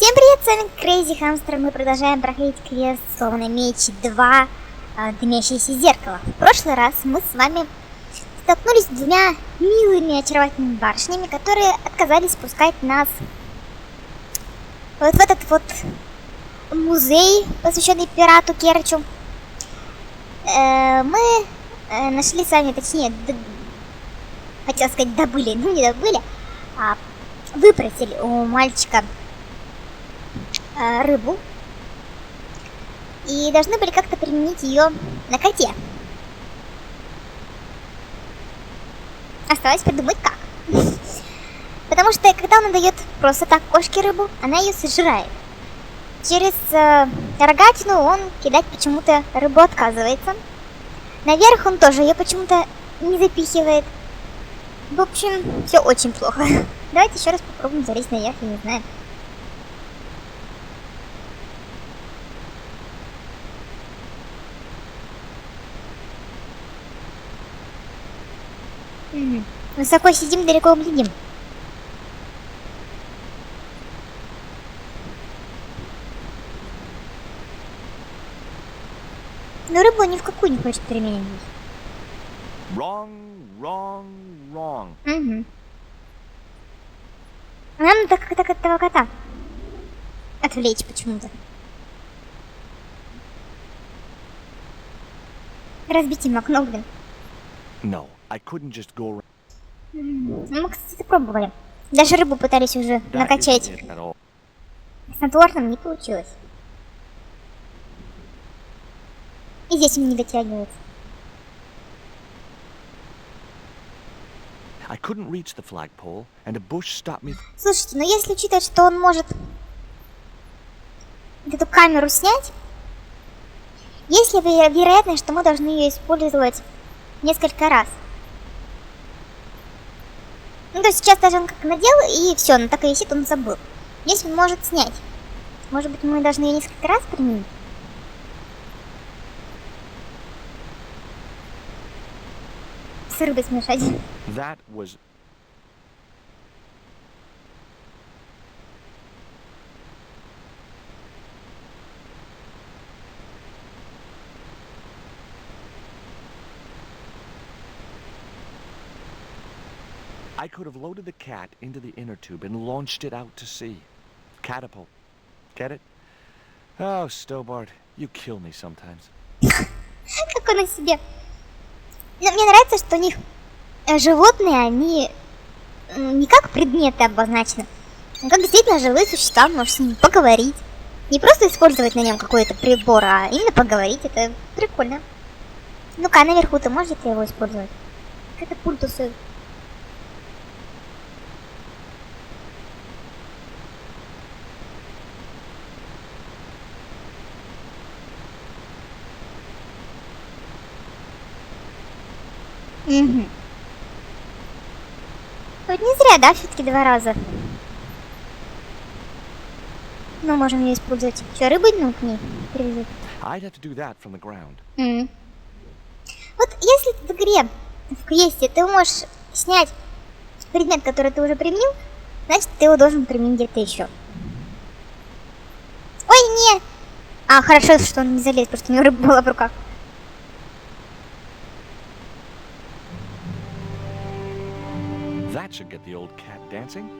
Всем привет, с вами Крейзи Хамстер. Мы продолжаем проходить квест «Словно меч 2. Дымящееся зеркало». В прошлый раз мы с вами столкнулись с двумя милыми очаровательными барышнями, которые отказались пускать нас вот в этот вот музей, посвященный пирату Керчу. Мы нашли с вами, точнее, хотела сказать добыли, но не добыли, а выпросили у мальчика рыбу и должны были как-то применить ее на коте. Осталось придумать как. Потому что когда он дает просто так кошке рыбу, она ее сожрает. Через рогатину он кидать почему-то рыбу отказывается. Наверх он тоже ее почему-то не запихивает. В общем, все очень плохо. Давайте еще раз попробуем залезть наверх, я не знаю. Высоко сидим, далеко глядим. Но рыбу ни в какую не хочет применять. Wrong. Угу. Нам надо как-то этого кота отвлечь почему-то. Разбить ему окно, блин. No, I couldn't just go around. Мы, кстати, пробовали. Даже рыбу пытались уже That накачать. isn't it at all. Снотворным не получилось. И здесь он не дотягивается. I couldn't reach the flagpole, and a bush stopped me. Слушайте, но если учитывать, что он может эту камеру снять, есть ли вероятность, что мы должны ее использовать несколько раз? Ну, то есть сейчас даже он как надел, и все, она так и висит, он забыл. Если он может снять, может быть, мы должны ее несколько раз применить? С рыбой смешать. That was. I could have loaded the cat into the inner tube and launched it out to sea. Catapult. Get it? Oh, Stobart, you kill me sometimes. Как он о себе. Но мне нравится, что у них животные, они не как предметы обозначены, а как действительно живые существа, можешь с ними поговорить. Не просто использовать на нем какой-то прибор, а именно поговорить, это прикольно. Ну-ка, наверху ты можешь его использовать? Как это пультусы. Угу. Вот не зря, да, все-таки 2 раза. Мы можем ее использовать. Что, рыбу ну, к ней привязать? I'd have to do that from the ground. Вот если в игре, в квесте, ты можешь снять предмет, который ты уже применил, значит, ты его должен применить где-то еще. Ой, не! А, хорошо, что он не залез, потому что у него рыба была в руках. That should get the old cat dancing.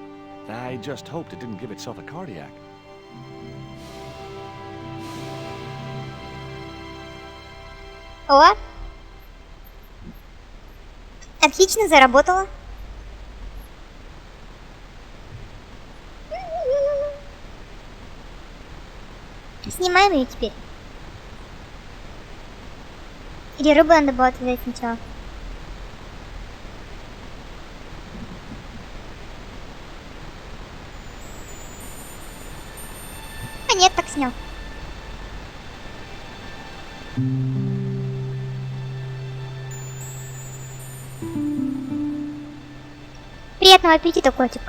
I just hoped it didn't give itself a cardiac. О! Отлично, заработала. Снимаем ее теперь. Или рыбу надо было отвязать сначала. А нет, так снял. Приятного аппетита, котик.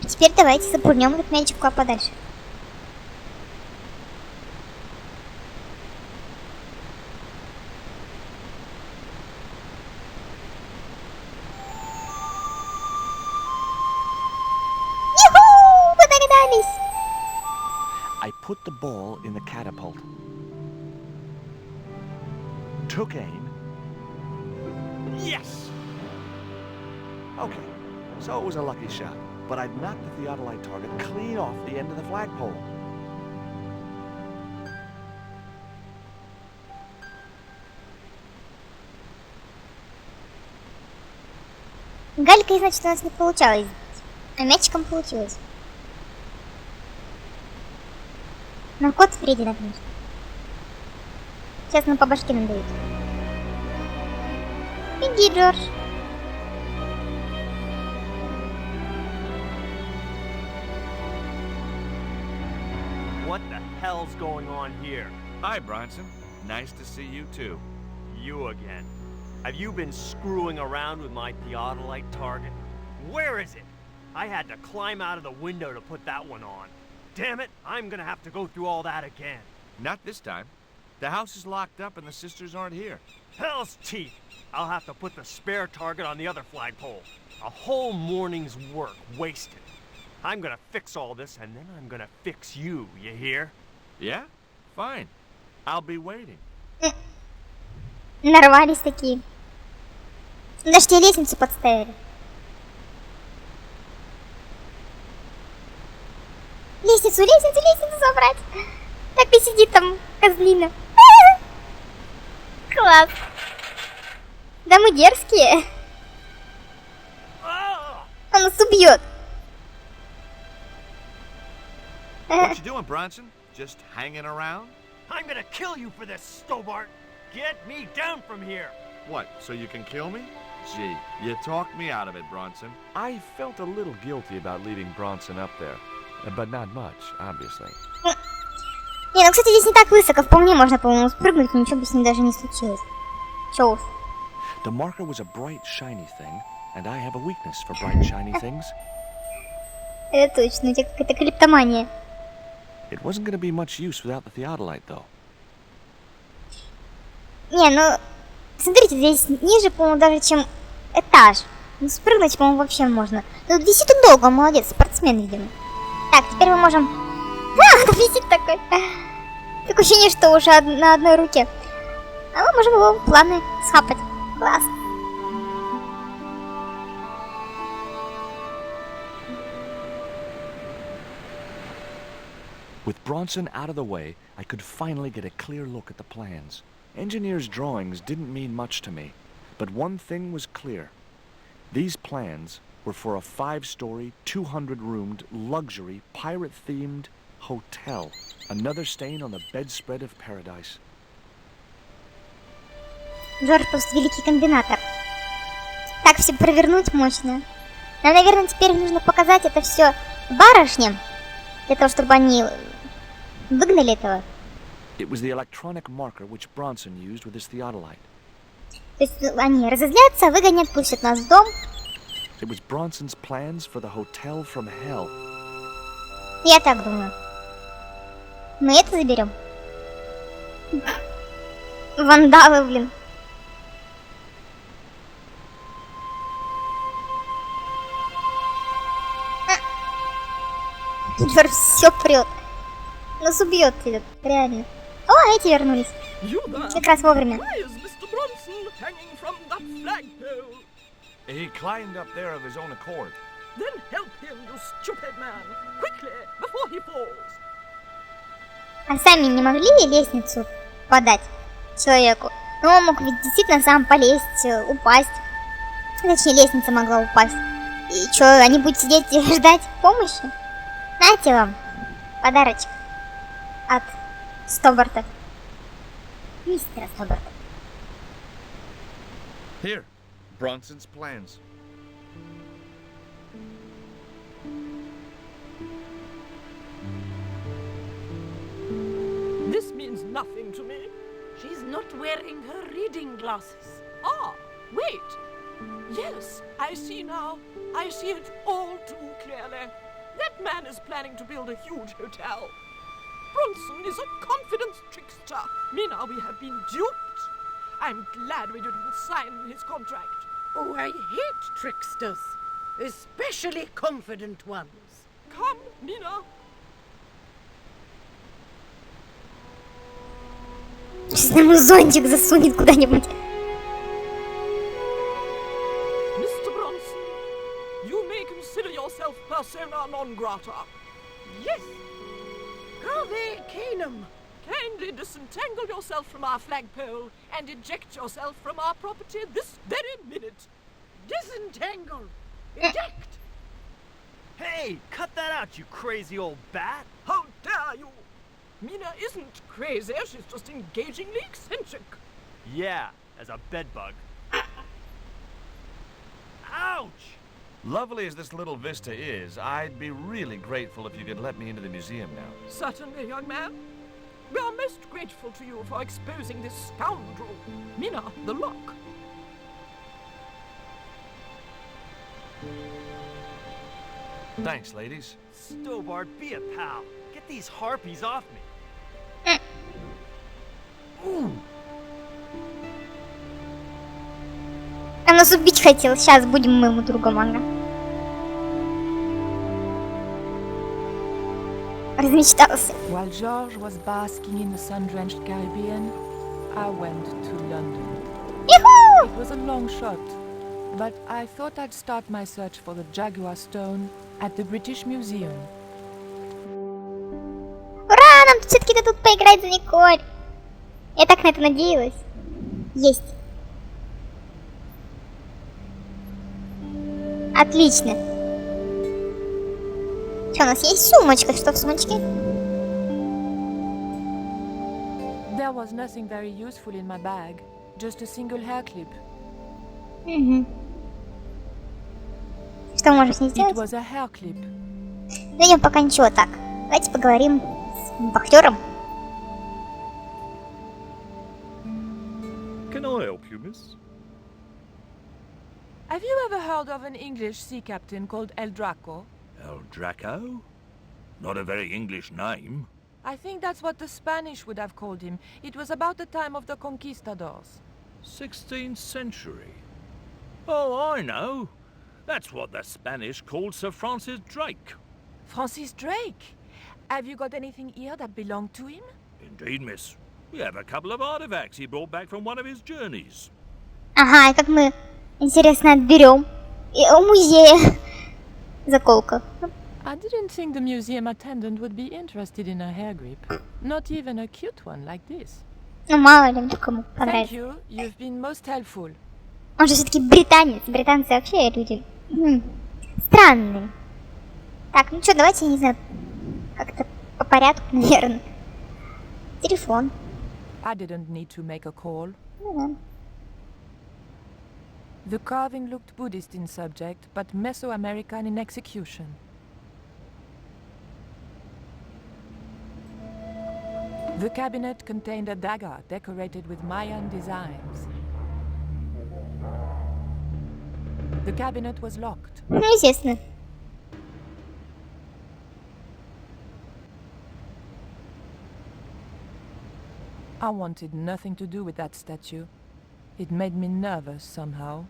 Теперь давайте запульнем этот мячик куда подальше. put the ball in the catapult. Took aim. Yes! Okay, so it was a lucky shot, but I'd knocked the theodolite target clean off the end of the flagpole. Галькой, значит, у нас не получалось сбить, а мячиком получилось. Но кот впереди нагнул. Сейчас нам по башке надают. Беги, Джордж. What the hell's going on here? Hi, Bronson. Nice to see you, too. You again. Have you been screwing around with my theodolite target? Where is it? I had to climb out of the window to put that one on. Damn it, I'm gonna have to go through all that again. Not this time. The house is locked up and the sisters aren't here. Hell's teeth! I'll have to put the spare target on the other flagpole. A whole morning's work wasted. I'm gonna fix all this and then I'm gonna fix you, you hear? Yeah? Fine. I'll be waiting. Нарвались такие. Даже тебе лестницу подставили. Лестницу забрать. Так и сидит там козлина. Класс. Да мы дерзкие. Он нас убьет. What you doing, Bronson? Just hanging around? I'm gonna kill you for this, Stobart! Get me down from here! What, so you can kill me? Gee, you talked me out of it, Bronson. I felt a little guilty about leaving Bronson up there. But not much, obviously. Не, ну, кстати, здесь не так высоко. Вполне можно, по-моему, спрыгнуть, ничего бы с ним даже не случилось. Чё уж. The marker was a bright, shiny thing, and I have a weakness for bright, shiny things. Это точно, у тебя какая-то клептомания. It wasn't going to be much use without the theodolite, though. Не, ну, смотрите, здесь ниже, по-моему, даже чем этаж. Ну, спрыгнуть, по-моему, вообще можно. Ну, висит он долго, он молодец, спортсмен, видимо. Так, теперь мы можем... А, висит такой. Такое ощущение, что уже на одной руке. А мы можем его плавно схапать. Класс. With Bronson out of the way, I could finally get a clear look at the plans. Engineers' drawings didn't mean much to me, but one thing was clear. These plans were for a 5-story, 200-roomed, luxury, pirate-themed hotel. Another stain on the bedspread of paradise. Джордж просто великий комбинатор. Так все провернуть мощно. Нам, наверное, теперь нужно показать это все барышням, для того, чтобы они выгнали этого. It was the electronic marker which Bronson used with his theodolite. То есть они разозлятся, выгонят, пустят нас в дом. It was Bronson's plans for the hotel from hell. Я так думаю. Мы это заберем. Вандалы, блин. Джордж все прет. Нас убьет этот, реально. О, эти вернулись. Как раз вовремя. He climbed up there of his own accord. Then help him, you stupid man! Quickly, before he falls! А сами не могли лестницу подать человеку? Ну, он мог ведь действительно сам полезть, упасть. Точнее, лестница могла упасть. И что, они будут сидеть и ждать помощи? Знаете вам подарочек от Стобарта. Мистера Стобарта. Here, Bronson's plans. This means nothing to me. She's not wearing her reading glasses. Ah, wait. Yes, I see now. I see it all too clearly. That man is planning to build a huge hotel. Bronson is a confidence trickster. Mina, we have been duped. I'm glad we didn't sign his contract. Oh, I hate tricksters, especially confident ones. Come, Mina. Сейчас нам зонтик засунет куда-нибудь. Mr. Bronson, you may consider yourself persona non grata. Yes. Harvey Canum. Kindly disentangle yourself from our flagpole and eject yourself from our property this very minute. Disentangle. Eject. Hey, cut that out, you crazy old bat! How dare you! Mina isn't crazy, she's just engagingly eccentric. Yeah, as a bedbug. Ouch! Lovely as this little vista is, I'd be really grateful if you could let me into the museum now. Certainly, young man. We are most grateful to you for exposing this scoundrel. Mina, the lock. Thanks, ladies. Stobart, be a pal. Get these harpies off me. Он нас убить хотел. Сейчас будем мы ему другом, ага. Размечтался. While George was basking in the sun-drenched Caribbean, I went to London. Юху! It was a long shot, but I thought I'd start my search for the Jaguar Stone at the British Museum. Ура! Нам все-таки тут поиграть за Николь. Я так на это надеялась. Есть. Отлично. Что, у нас есть сумочка? Что в сумочке? There was nothing very useful in my bag, just a single hair clip. Угу. Что можем с ней It сделать? was a hair clip. На нем пока ничего так. Давайте поговорим с вахтером. Can I help you, miss? Have you ever heard of an English sea captain called El Draco? El Draco? Not a very English name. I think that's what the Spanish would have called him. It was about the time of the conquistadors. 16th century. Oh, I know. That's what the Spanish called Sir Francis Drake. Francis Drake? Have you got anything here that belonged to him? Indeed, miss. We have a couple of artifacts he brought back from one of his journeys. Ага, и как мы, интересно, отберем. И у музея заколка. I didn't think the museum attendant would be interested in a hair grip. Not even a cute one like this. Ну, мало ли, кому Thank понравится. you. You've been most helpful. Он же все-таки британец. Британцы вообще люди странные. Так, ну что, давайте, я не знаю, как-то по порядку, наверное. Телефон. I didn't need to make a call. Ну да. The carving looked Buddhist in subject, but Mesoamerican in execution. The cabinet contained a dagger decorated with Mayan designs. The cabinet was locked. Ну, естественно. I wanted nothing to do with that statue. It made me nervous somehow.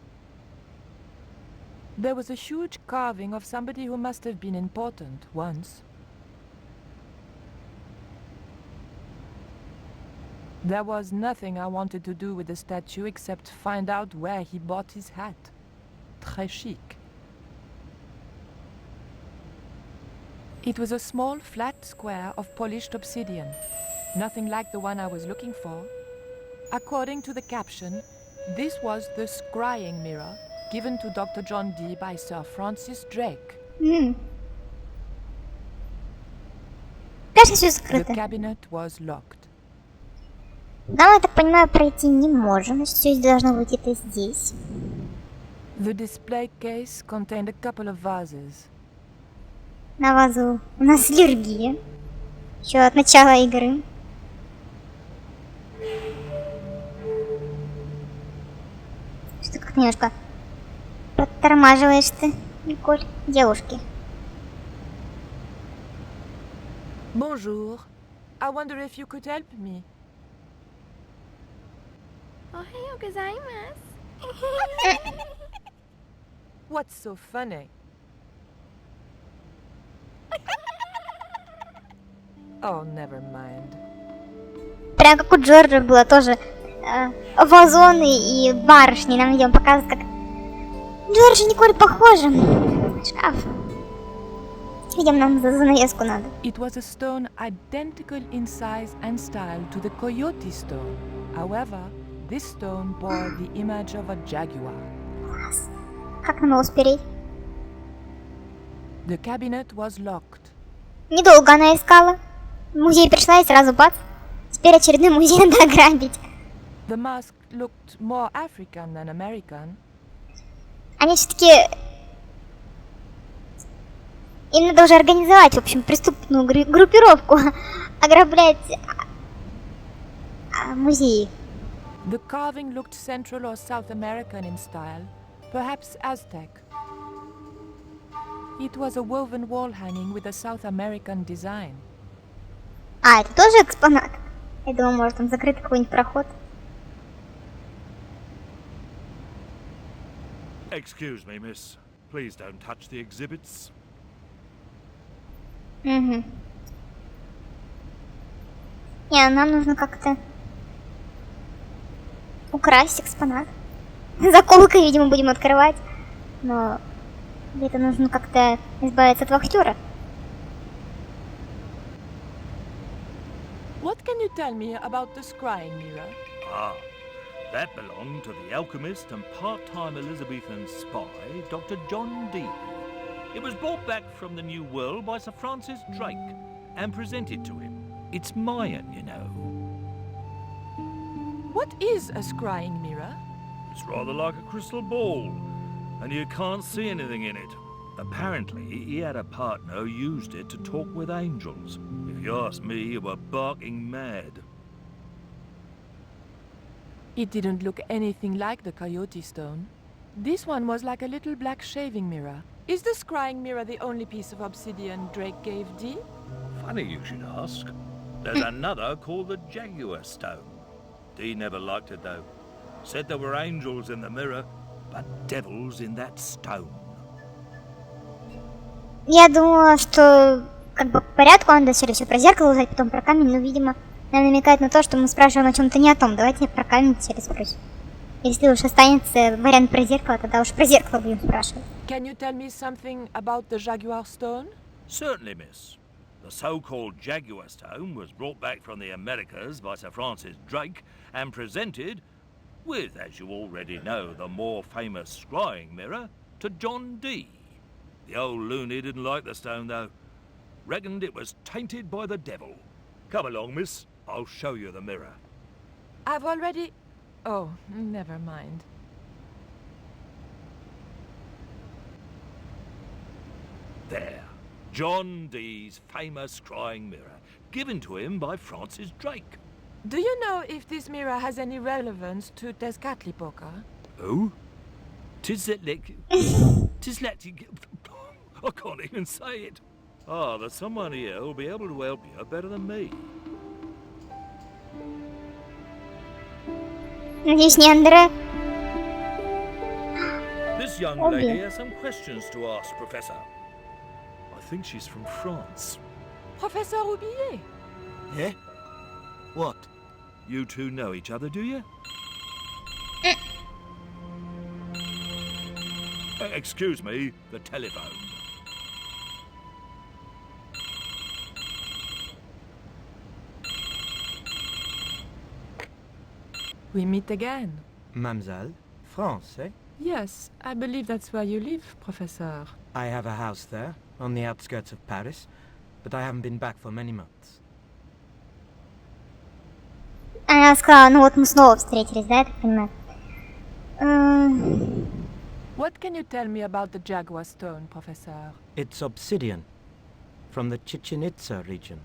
There was a huge carving of somebody who must have been important once. There was nothing I wanted to do with the statue except find out where he bought his hat. Très chic. It was a small flat square of polished obsidian. Nothing like the one I was looking for. According to the caption, this was the scrying mirror given to Dr. John Dee by Sir Francis Drake. Кажется, все The закрыто. cabinet was locked. Нам, я так понимаю, пройти не можем. Значит, все должно быть это здесь. The display case contained a couple of vases. На вазу у нас аллергия. Еще от начала игры. Что как немножко подтормаживаешь ты, Николь, девушки. Bonjour. I wonder if you could help me. What's so funny? Oh, never mind. Прям как у Джорджа было тоже вазоны и барышни. Нам, видимо, показывают, как Джордж и Николь похожи. Шкаф. Видимо, нам за занавеску надо. It was a stone identical in size and style to the coyote stone. However, this stone bore the image of a jaguar. Как нам его спереть? The cabinet was locked. Недолго она искала. В музей пришла и сразу бац. Теперь очередной музей надо ограбить. The mask looked more African than American. Они все-таки... Им надо уже организовать, в общем, преступную группировку. Ограблять музеи. The carving looked Central or South American in style, perhaps Aztec. It was a woven wall hanging with a South American design. А, это тоже экспонат? Я думаю, может, там закрыт какой-нибудь проход. Excuse me, miss. Please don't touch the exhibits. Угу. Не, нам нужно как-то украсть экспонат. Заколкой, видимо, будем открывать. Но где-то нужно как-то избавиться от вахтера. What can you tell me about the scrying mirror? Ah, that belonged to the alchemist and part-time Elizabethan spy, Dr. John Dee. It was brought back from the New World by Sir Francis Drake and presented to him. It's Mayan, you know. What is a scrying mirror? It's rather like a crystal ball, and you can't see anything in it. Apparently, he had a partner who used it to talk with angels. If you ask me, you were barking mad. It didn't look anything like the coyote stone. This one was like a little black shaving mirror. Is the scrying mirror the only piece of obsidian Drake gave Dee? Funny you should ask. There's another called the Jaguar Stone. Dee never liked it though. Said there were angels in the mirror, but devils in that stone. Я думала, что как бы по порядку надо все про зеркало узнать, потом про камень, но, видимо, нам намекает на то, что мы спрашиваем о чем-то не о том. Давайте про камень теперь спросим. Если уж останется вариант про зеркало, тогда уж про зеркало будем спрашивать. Can you tell me something about the jaguar stone? Certainly, miss. The so-called Jaguar Stone was brought back from the Americas by Sir Francis Drake and presented, with, as you already know, the more famous scrying mirror, to John Dee. The old loony didn't like the stone, though. Reckoned it was tainted by the devil. Come along, miss. I'll show you the mirror. I've already... Oh, never mind. There. John Dee's famous scrying mirror, given to him by Francis Drake. Do you know if this mirror has any relevance to Tezcatlipoca? Who? Tizletlik... I can't even say it. Ah, there's someone here who'll be able to help you better than me. Надеюсь, не Андре. This young lady has some questions to ask, Professor. I think she's from France. Professor Roubillet? Yeah? What? You two know each other, do you? Excuse me, the telephone. We meet again. Mademoiselle? France, eh? Yes, I believe that's where you live, Professor. I have a house there, on the outskirts of Paris, but I haven't been back for many months. Она сказала, ну вот мы снова встретились, да, я так понимаю? What can you tell me about the jaguar stone, Professor? It's obsidian, from the Chichen Itza region.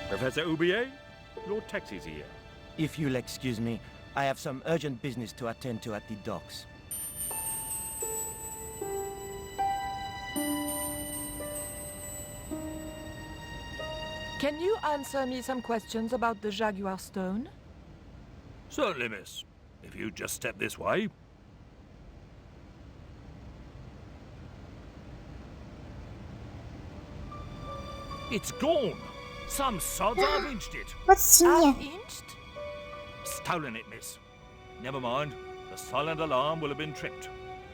Professor Roubillet, your taxi's here. If you'll excuse me, I have some urgent business to attend to at the docks. Can you answer me some questions about the jaguar stone? Certainly, miss. If you just step this way. It's gone. Some sods have inched it. Вот свинья. Inched? Stolen it, miss. Never mind. The silent alarm will have been tripped.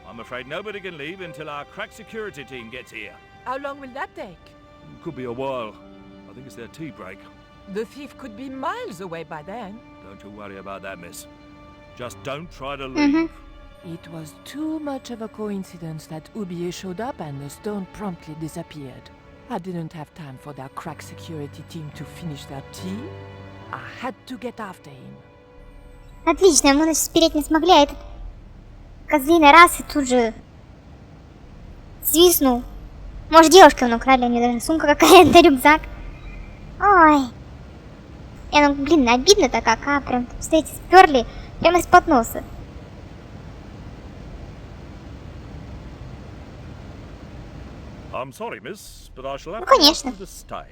I'm afraid nobody can leave until our crack security team gets here. How long will that take? Could be a while. I think it's their tea break. The thief could be miles away by then. Don't you worry about that, miss. Just don't try to leave. It was too much of a coincidence that Oublié showed up and the stone promptly disappeared. I didn't have time for their crack security team to finish their tea. I had to get after him. Отлично, мы значит спереть не смогли, а этот козлиный раз и тут же свистнул. Может, девушки он украли, у нее даже сумка какая-то, рюкзак. Ой. Ну, блин, обидно-то как, а? Прям, смотрите, сперли прямо из-под носа. I'm sorry, miss, but I shall have Ну, конечно. to stay.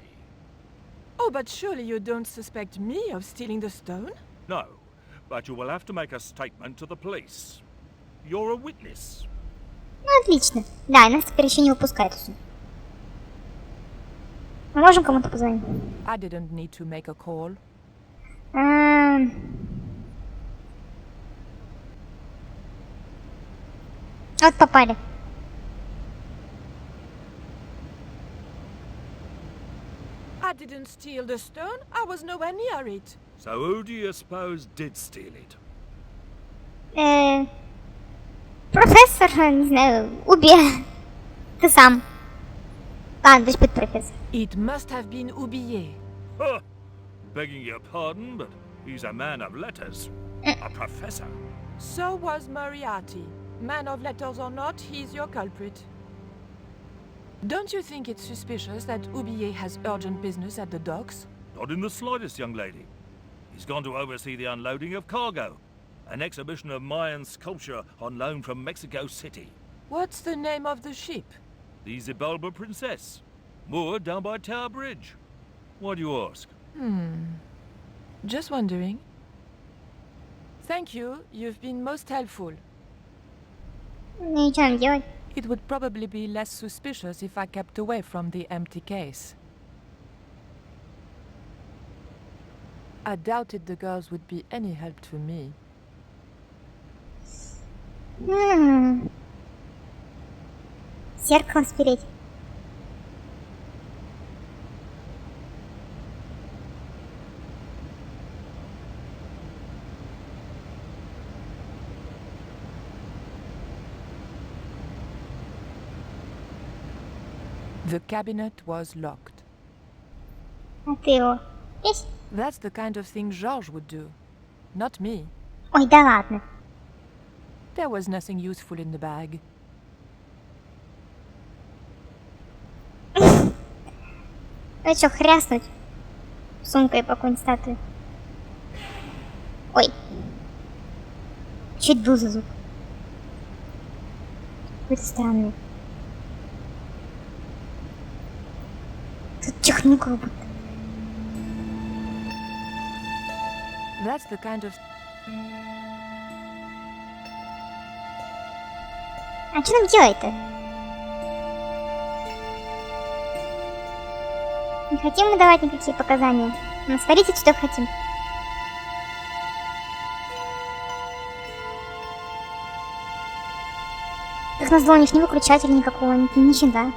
Oh, but surely you don't suspect me of stealing the stone? No, but you will have to make a statement to the police. You're a witness. Ну, отлично. Да, и нас теперь еще не выпускают. Мы можем кому-то позвонить? I didn't need to make a call. Вот попали. I didn't steal the stone. I was nowhere near it. So who do you suppose did steal it? Профессор, не знаю, Уби. Ты сам. Ладно, пусть будет профессор. It must have been Oublié. Huh. Begging your pardon, but he's a man of letters. A professor. So was Moriarty. Man of letters or not, he's your culprit. Don't you think it's suspicious that Oublié has urgent business at the docks? Not in the slightest, young lady. He's gone to oversee the unloading of cargo. An exhibition of Mayan sculpture on loan from Mexico City. What's the name of the ship? The Xibalba Princess. Moored down by Tower Bridge. Why do you ask? Just wondering. Thank you. You've been most helpful. Ничего не делать. It would probably be less suspicious if I kept away from the empty case. I doubted the girls would be any help to me. Зеркало спереть. The cabinet was locked. А ты его есть? That's the kind of thing George would do. Not me. Ой, да ладно. There was nothing useful in the bag. Ну что, хряснуть сумкой по какой-нибудь статуе? Ой. Чуть был за звук. Какой-то странный. Тут чихнул как будто. That's the kind of... А что нам делать-то? Не хотим мы давать никакие показания. Ну, смотрите, что хотим. Как назло, у них ни выключателя никакого, ничего.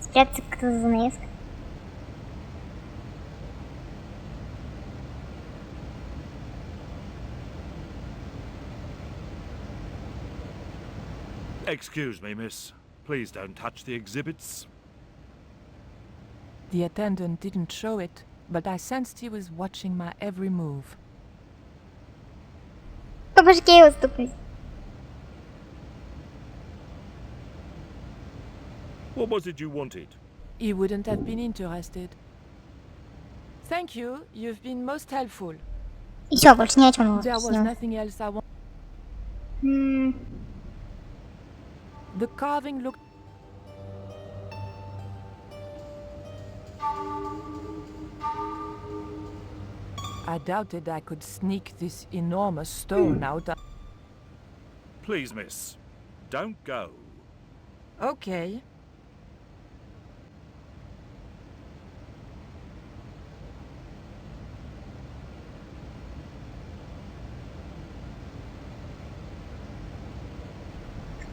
Спрятаться как-то за занавеской. Excuse me, miss. Please don't touch the exhibits. The attendant didn't show it, but I sensed he was watching my every move. По башке его стукнуть. What was it you wanted? He wouldn't have been interested. Thank you. You've been most helpful. И все, больше ни о чем There was не nothing else I wanted. The carving looked... I doubted I could sneak this enormous stone out. Please, miss, don't go. Okay.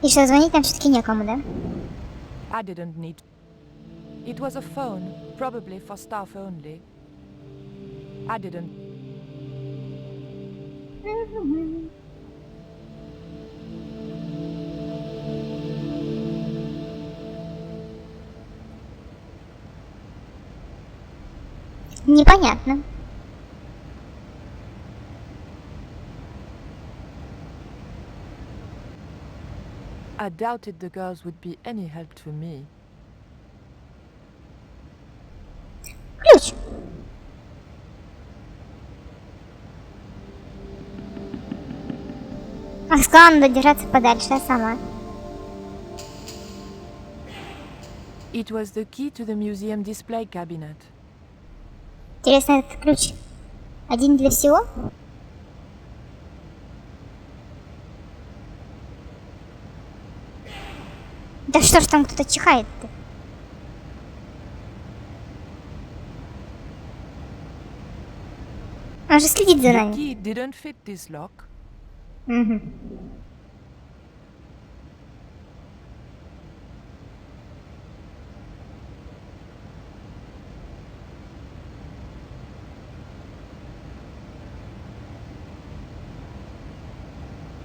И что, звонить нам все-таки некому, да? I didn't need. It was a phone, probably for staff only. I didn't. Непонятно. I doubted the girls would be any help to me. Ключ. Ах, сказала, надо держаться подальше, а сама. It was the key to the museum display cabinet. Интересно, этот ключ один для всего? Да что ж там кто-то чихает-то? Он же следит за The нами. key didn't fit this lock. Угу.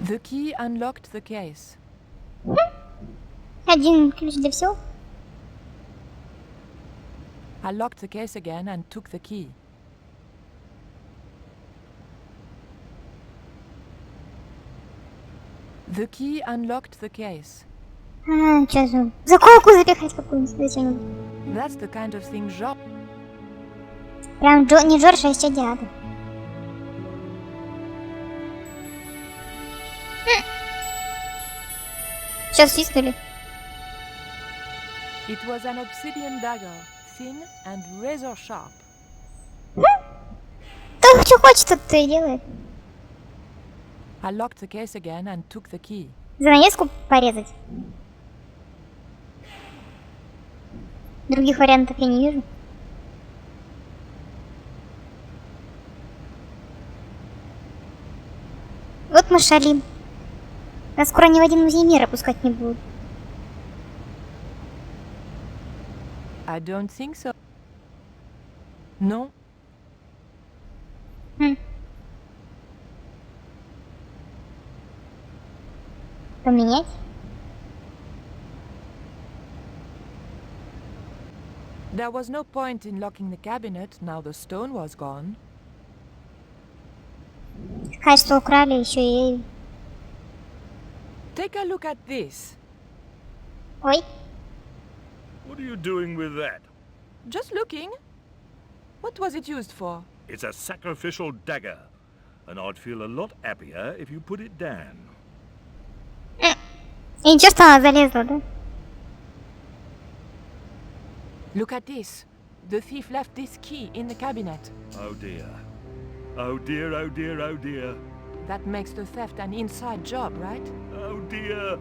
The key unlocked the case. Один ключ для всего? I locked the case again and took the key. The key unlocked the case. Что за... Заколку запихать какую-нибудь зачем? That's the kind of thing Jean... Прям не Джордж, а еще дядя. Сейчас свистнули. It was an obsidian dagger, thin and razor sharp. Кто что хочет, тот-то и делает. I locked the case again and took the key. Занавеску порезать. Других вариантов я не вижу. Вот мы шалим. Нас скоро ни в один музей мира пускать не будут. I don't think so. No. Поменять? There was no point in locking the cabinet now the stone was gone. Сказать, что украли еще и... Take a look at this. Ой. What are you doing with that? Just looking. What was it used for? It's a sacrificial dagger, and I'd feel a lot happier if you put it down. И ничего, что она залезла, да? Look at this. The thief left this key in the cabinet. Oh dear. Oh dear, oh dear, oh dear. That makes the theft an inside job, right? Oh dear.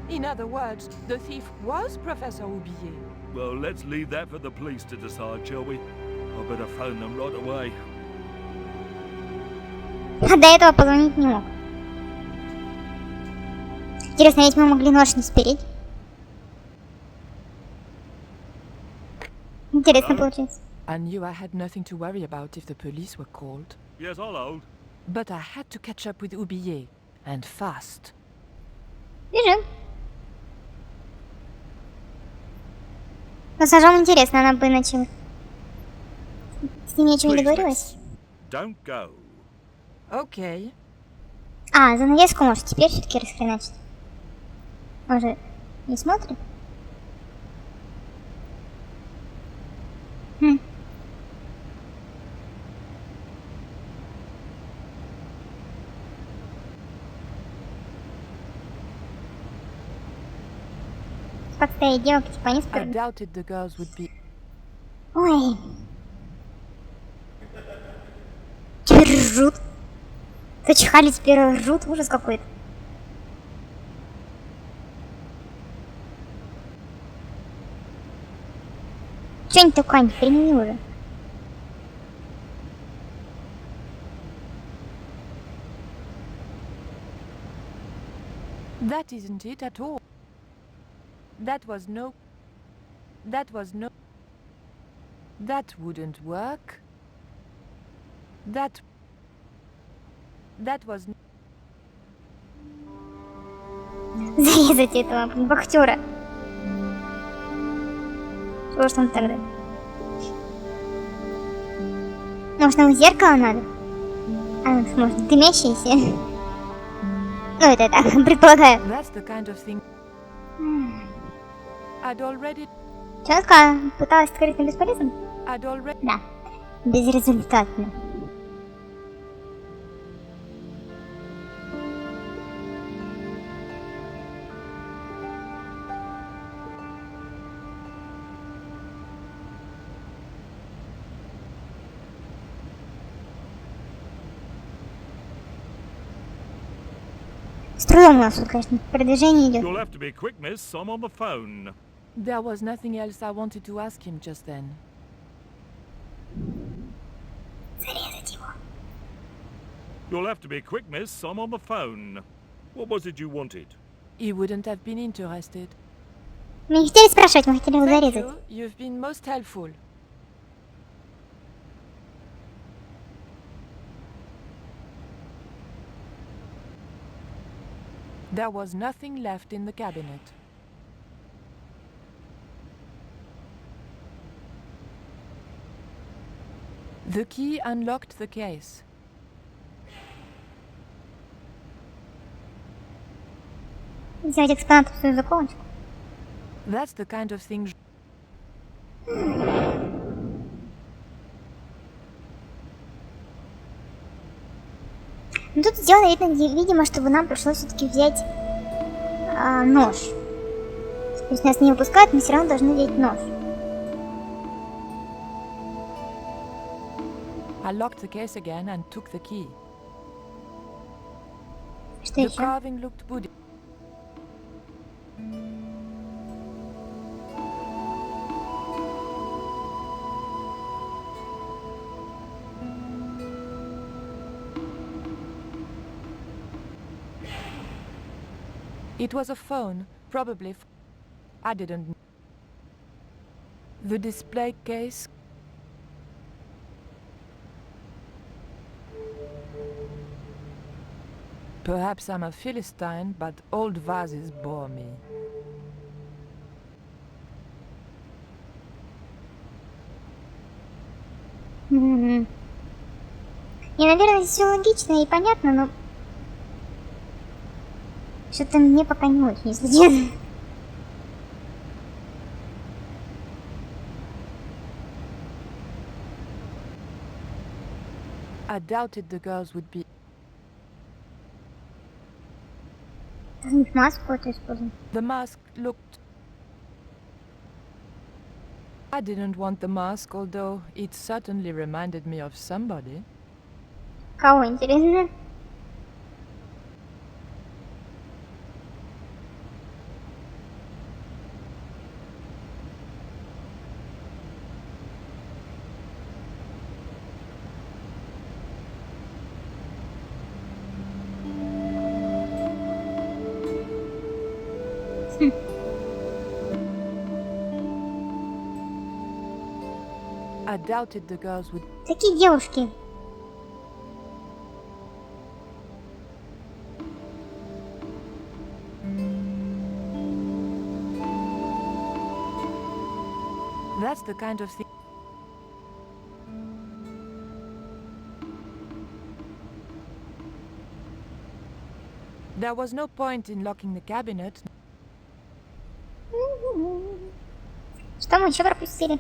In other words, the thief was Professor Oublié. Well, let's leave that for the police to decide, shall we? I better phone them right away. А до этого позвонить не мог. Интересно, ведь мы могли нож не спереть. Интересно получается. I knew I had nothing to worry about if the police were called. Yes, I'll hold. But I had to catch up with Oublié, and fast. Бежим. Но с ножом интересно, она бы иначе... С ним ничего не Please, договорилась. miss, don't go. Okay. А, занавеску может теперь все-таки расхреначить. Он же не смотрит? Подставить девок, типа они I спрыгнут. doubted the girls would be... Ой. Теперь ржут. Зачихали, теперь ржут. Ужас какой-то. Что-нибудь такое не примени уже. That isn't it at all. That wouldn't work. That was... Зарезать этого вахтера. Чего ж там тогда? Может, нам зеркало надо? А, может, дымящееся? Ну, это я так предполагаю. That's the kind of thing I'd already... Человека пыталась скрыть бесполезным? I'd already... Да. Безрезультатно. С трудом у нас тут, конечно, продвижение идет. You'll have to be quick, miss. I'm on the phone. There was nothing else I wanted to ask him just then. Зарезать его. You'll have to be quick, miss. I'm on the phone. What was it you wanted? He wouldn't have been interested. Мы не хотели спрашивать, мы хотели его Thank зарезать. you. You've been most helpful. There was nothing left in the cabinet. The key unlocked the case. Взять экспонат в свою заколочку. That's the kind of thing... Ну тут сделано, видимо, чтобы нам пришлось все-таки взять нож. То есть нас не выпускают, мы все равно должны взять нож. I locked the case again and took the key. Что The еще? carving looked Buddhist. It was a phone, probably. I didn't. The display case. Perhaps I'm a Philistine, but old vases bore me. Не, наверное, здесь все логично и понятно, но что-то мне пока не очень, если честно. I doubted the girls would be. Маску эту используем. The mask looked. I didn't want the mask, although it certainly reminded me of somebody. Кого, интересно? I doubted the girls would. Такие девушки. That's the kind of thing. There was no point in locking the cabinet. Что мы еще пропустили?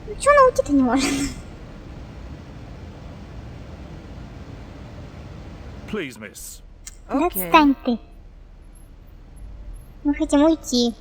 Ну чё она уйти-то не может? Please, miss. Да Okay. отстань ты. Мы хотим уйти.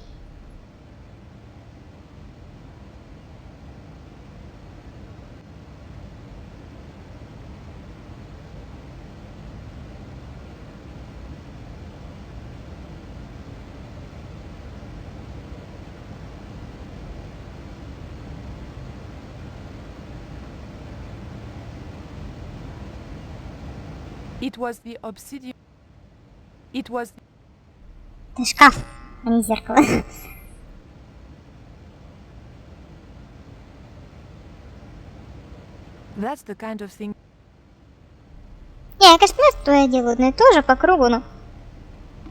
It was the obsidian. It was. Это шкаф, а не зеркало. That's the kind of thing. Не, я, конечно, понимаю, что я делаю одно и то же по кругу, но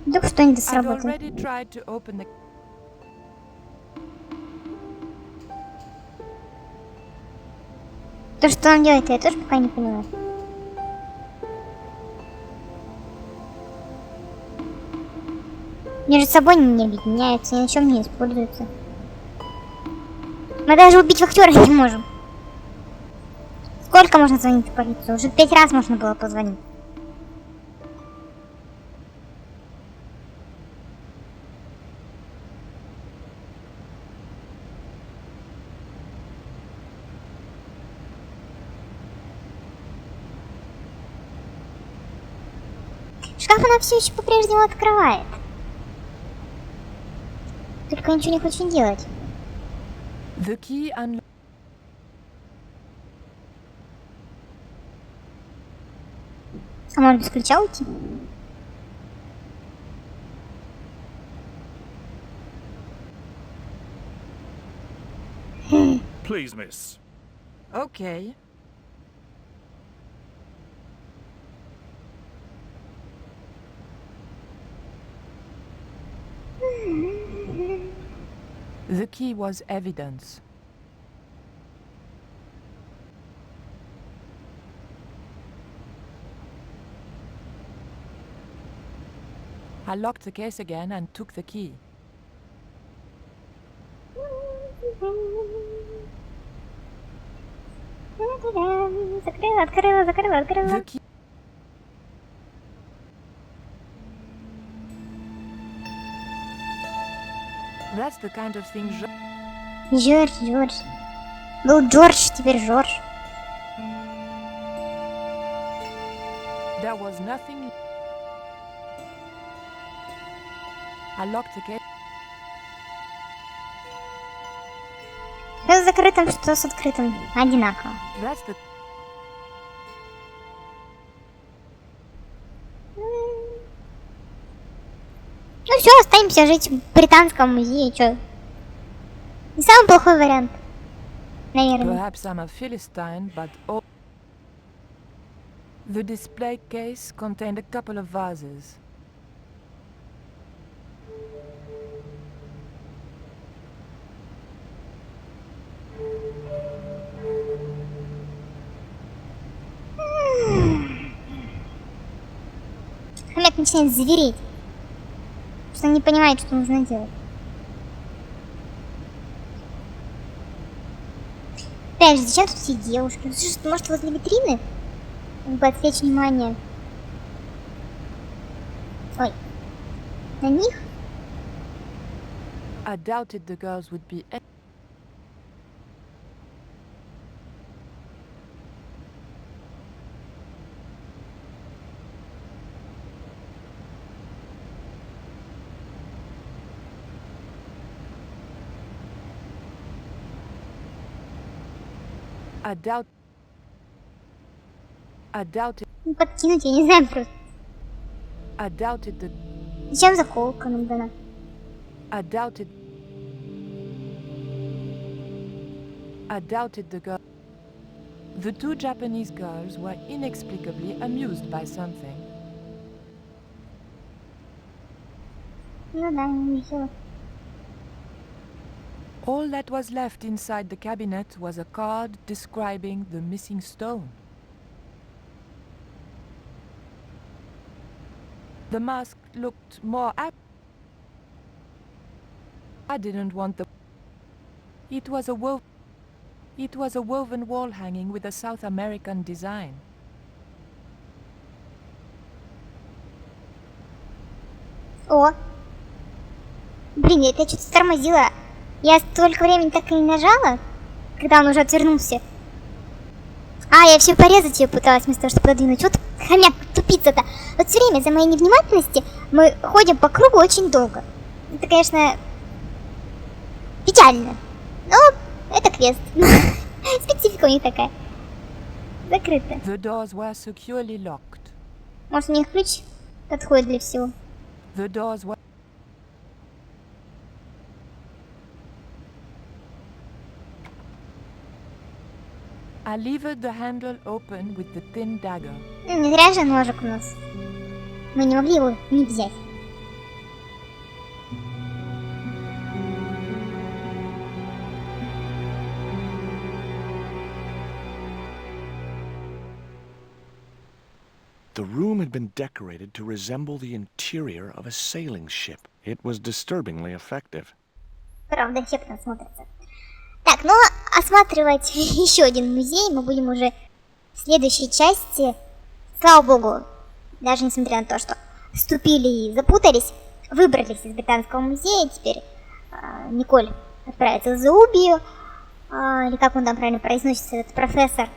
вдруг что-нибудь I'd сработает. already tried to open the. То, что он делает, я тоже пока не понимаю. Между собой не объединяются, ни на чем не используются. Мы даже убить вахтера не можем. Сколько можно звонить в полицию? Уже 5 раз можно было позвонить. Шкаф она все еще по-прежнему открывает. Только ничего не хочет делать. The key unlocked. А может без ключа уйти? Please, miss. Okay. The key was evidence. I locked the case again and took the key. Закрыла, открыла, закрыла, открыла. The key. That's the kind of thing. Джордж. Был Джордж, теперь Жорж. There was nothing. I locked the case. Что с закрытым, что с открытым? Одинаково. That's the. Ну все, останемся жить в британском музее, чё? Не самый плохой вариант. Наверное. Perhaps I'm a Philistine, but all. The display case contained a couple of vases. Хомяк начинает звереть. Что он не понимает, что нужно делать. Опять же, зачем тут все девушки? Ну, слушай, может возле витрины? Как бы отвлечь внимание. Ой. На них? I doubted the girls would be. I doubted. Ну, подкинуть, я не знаю просто. I doubted the. Зачем заколка нам дана? I doubted the girl. The two Japanese girls were inexplicably amused by something. Ну да, не весело. All that was left inside the cabinet was a card describing the missing stone. The mask looked more I didn't want the. It was a woven wall hanging with a South American design. О! Блин, я опять что-то тормозила. Я столько времени так и не нажала, когда он уже отвернулся. А, я все порезать ее пыталась вместо того, чтобы продвинуть. Вот хомяк, тупица-то. Вот все время за моей невнимательности мы ходим по кругу очень долго. Это, конечно, печально. Но это квест. Специфика у них такая. Закрыто. The doors were securely locked. Может, у них ключ подходит для всего. The doors were... I levered the handle open with the thin dagger. Не зря же ножик у нас. Мы не могли его не взять. The room had been decorated to resemble the interior of a sailing ship. It was disturbingly effective. Правда, эффектно смотрится. Так, ну, осматривать еще один музей мы будем уже в следующей части. Слава богу, даже несмотря на то, что вступили и запутались, выбрались из британского музея. Теперь Николь отправится в Заубию, или как он там правильно произносится, этот профессор.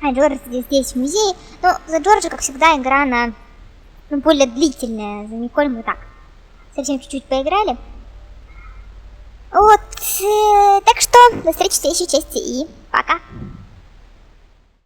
А Джордж здесь в музее. Но за Джорджа, как всегда, игра на более длительная. За Николь мы так совсем чуть-чуть поиграли. Вот, так что до встречи в следующей части и пока.